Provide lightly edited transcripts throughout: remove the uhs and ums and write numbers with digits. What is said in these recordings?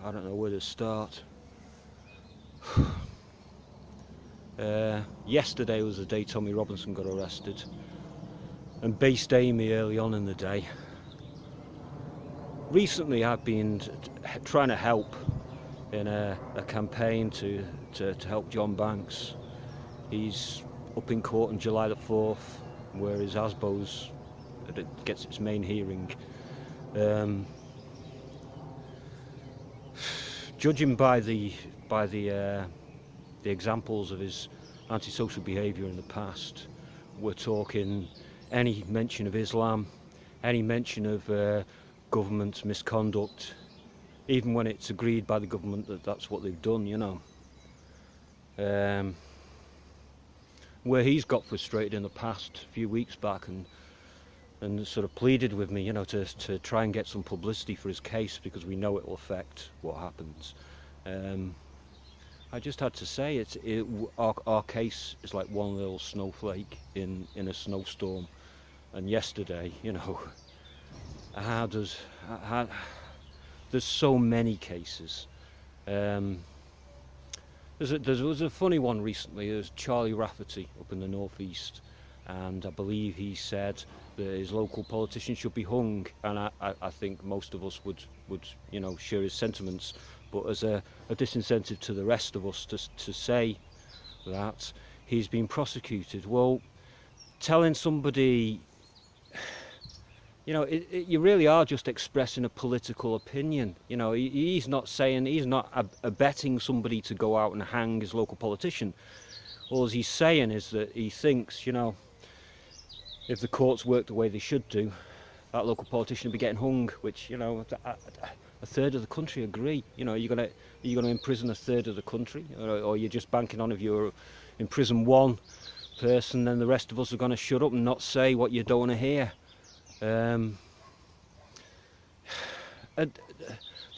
I don't know where to start. Yesterday was the day Tommy Robinson got arrested, and based Amy early on in the day. Recently I've been trying to help in a campaign to help John Banks. He's up in court on July the 4th, where his ASBO's gets its main hearing. Judging by the examples of his antisocial behaviour in the past, we're talking any mention of Islam, any mention of government misconduct, even when it's agreed by the government that that's what they've done, you know. Where he's got frustrated in the past few weeks back and sort of pleaded with me, you know, to try and get some publicity for his case, because we know it will affect what happens. I just had to say our case is like one little snowflake in a snowstorm. And yesterday, you know, there's so many cases. There was a funny one recently. There's Charlie Rafferty up in the northeast, and I believe he said that his local politician should be hung, and I think most of us would you know, share his sentiments. But as a disincentive to the rest of us to say that he's been prosecuted, well, telling somebody, you know, you really are just expressing a political opinion. You know, he's not abetting somebody to go out and hang his local politician. All he's saying is that he thinks, you know, if the courts work the way they should do, that local politician will be getting hung, which, you know, a third of the country agree. You know, are you gonna imprison a third of the country, or you're just banking on if you imprison one person, then the rest of us are going to shut up and not say what you don't want to hear. They're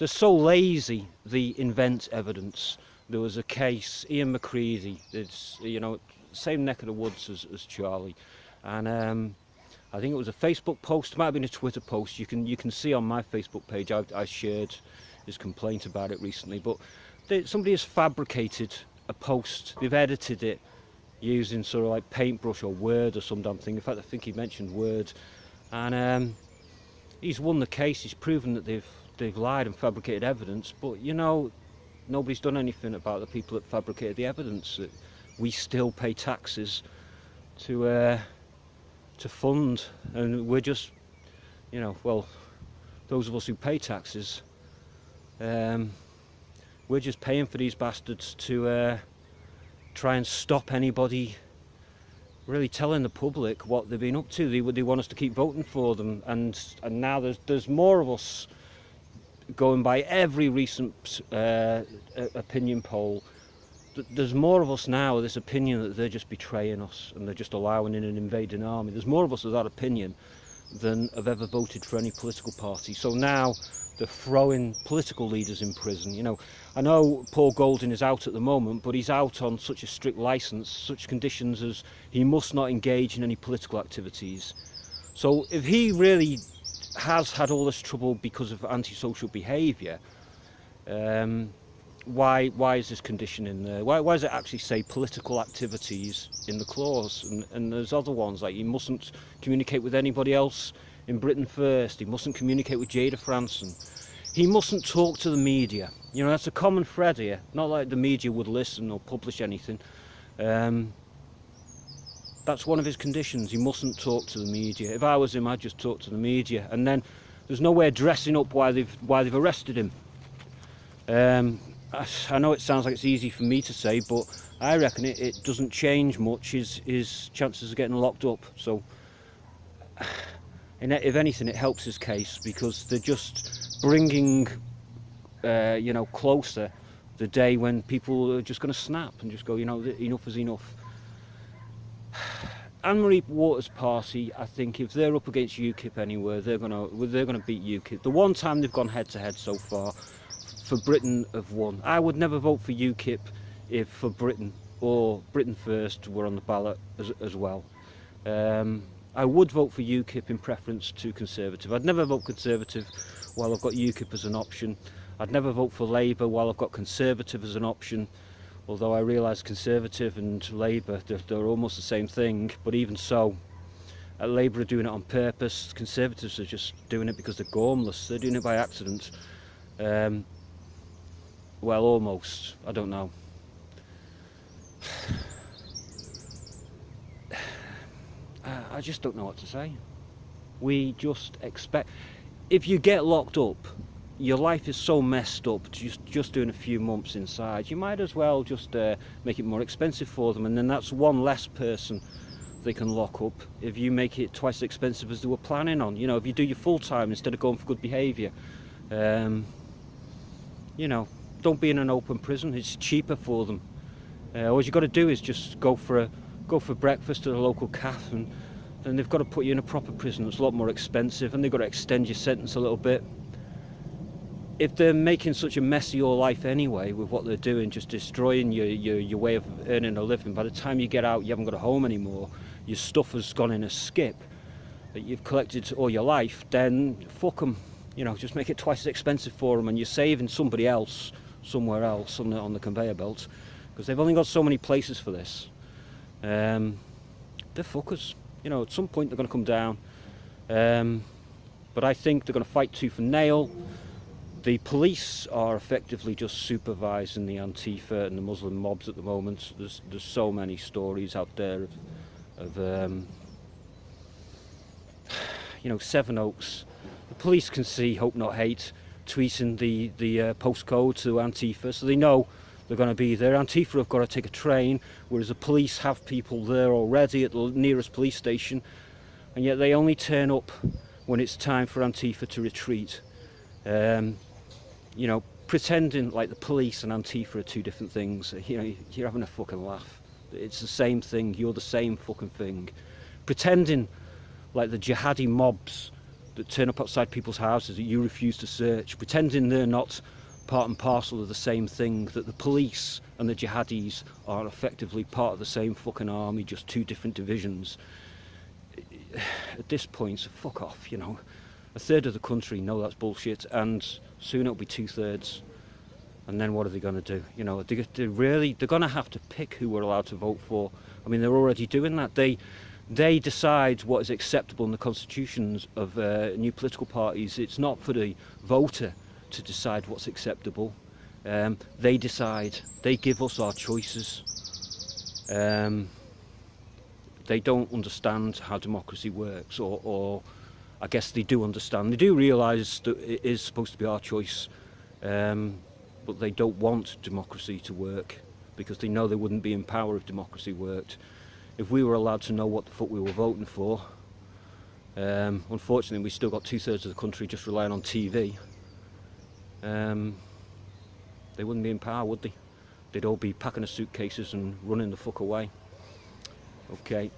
so lazy, they invent evidence. There was a case, Ian McCready, it's, you know, same neck of the woods as Charlie, and I think it was a Facebook post, it might have been a Twitter post. You can see on my Facebook page, I shared his complaint about it recently, but somebody has fabricated a post, they've edited it using sort of like Paintbrush or Word or some damn thing. In fact, I think he mentioned Word, and he's won the case. He's proven that they've lied and fabricated evidence, but, you know, nobody's done anything about the people that fabricated the evidence. That we still pay taxes to fund, and we're just, you know, well, those of us who pay taxes, we're just paying for these bastards to try and stop anybody really telling the public what they've been up to. They want us to keep voting for them, and now there's more of us, going by every recent opinion poll, there's more of us now with this opinion that they're just betraying us and they're just allowing in an invading army. There's more of us with that opinion than have ever voted for any political party. So now they're throwing political leaders in prison. You know, I know Paul Golding is out at the moment, but he's out on such a strict licence, such conditions as he must not engage in any political activities. So if he really has had all this trouble because of antisocial behaviour, why is this condition in there? Why does it actually say political activities in the clause? And there's other ones, like he mustn't communicate with anybody else in Britain first, he mustn't communicate with Jada Franson, he mustn't talk to the media. You know, that's a common thread here. Not like the media would listen or publish anything. That's one of his conditions. He mustn't talk to the media. If I was him, I'd just talk to the media. And then there's no way of dressing up why they've arrested him. I know it sounds like it's easy for me to say, but I reckon it doesn't change much his chances of getting locked up. So, if anything, it helps his case, because they're just bringing, you know, closer the day when people are just going to snap and just go, you know, enough is enough. Anne-Marie Waters' party, I think, if they're up against UKIP anywhere, they're gonna beat UKIP. The one time they've gone head to head so far, for Britain have won. I would never vote for UKIP if For Britain or Britain First were on the ballot as well. I would vote for UKIP in preference to Conservative. I'd never vote Conservative while I've got UKIP as an option. I'd never vote for Labour while I've got Conservative as an option, although I realise Conservative and Labour, they're almost the same thing, but even so, Labour are doing it on purpose. Conservatives are just doing it because they're gormless. They're doing it by accident. Well, almost. I don't know. I just don't know what to say. We just expect... If you get locked up, your life is so messed up, just doing a few months inside, you might as well just make it more expensive for them, and then that's one less person they can lock up. If you make it twice as expensive as they were planning on, you know, if you do your full time instead of going for good behaviour, you know, don't be in an open prison. It's cheaper for them. All you got to do is just go for breakfast at a local cafe, and then they've got to put you in a proper prison that's a lot more expensive, and they've got to extend your sentence a little bit. If they're making such a mess of your life anyway with what they're doing, just destroying your way of earning a living, by the time you get out you haven't got a home anymore, your stuff has gone in a skip that you've collected all your life, then fuck them. You know, just make it twice as expensive for them, and you're saving somebody else somewhere else on the conveyor belt, because they've only got so many places for this. They're fuckers. You know, at some point they're going to come down, but I think they're going to fight tooth and nail. The police are effectively just supervising the Antifa and the Muslim mobs at the moment. There's so many stories out there of you know, Sevenoaks. The police can see Hope Not Hate tweeting the postcode to Antifa, so they know they're going to be there. Antifa have got to take a train, whereas the police have people there already at the nearest police station, and yet they only turn up when it's time for Antifa to retreat. You know, pretending like the police and Antifa are two different things. You know, you're having a fucking laugh. It's the same thing. You're the same fucking thing. Pretending like the jihadi mobs that turn up outside people's houses that you refuse to search, pretending they're not part and parcel of the same thing, that the police and the jihadis are effectively part of the same fucking army, just two different divisions. At this point, fuck off, you know. A third of the country know that's bullshit, and soon it'll be 2/3. And then what are they going to do? You know, they're going to have to pick who we're allowed to vote for. I mean, they're already doing that. They decide what is acceptable in the constitutions of new political parties. It's not for the voter to decide what's acceptable. They decide. They give us our choices. They don't understand how democracy works, or I guess they do understand. They do realise that it is supposed to be our choice, but they don't want democracy to work, because they know they wouldn't be in power if democracy worked. If we were allowed to know what the fuck we were voting for, unfortunately we still got 2/3 of the country just relying on TV. They wouldn't be in power, would they? They'd all be packing their suitcases and running the fuck away. Okay.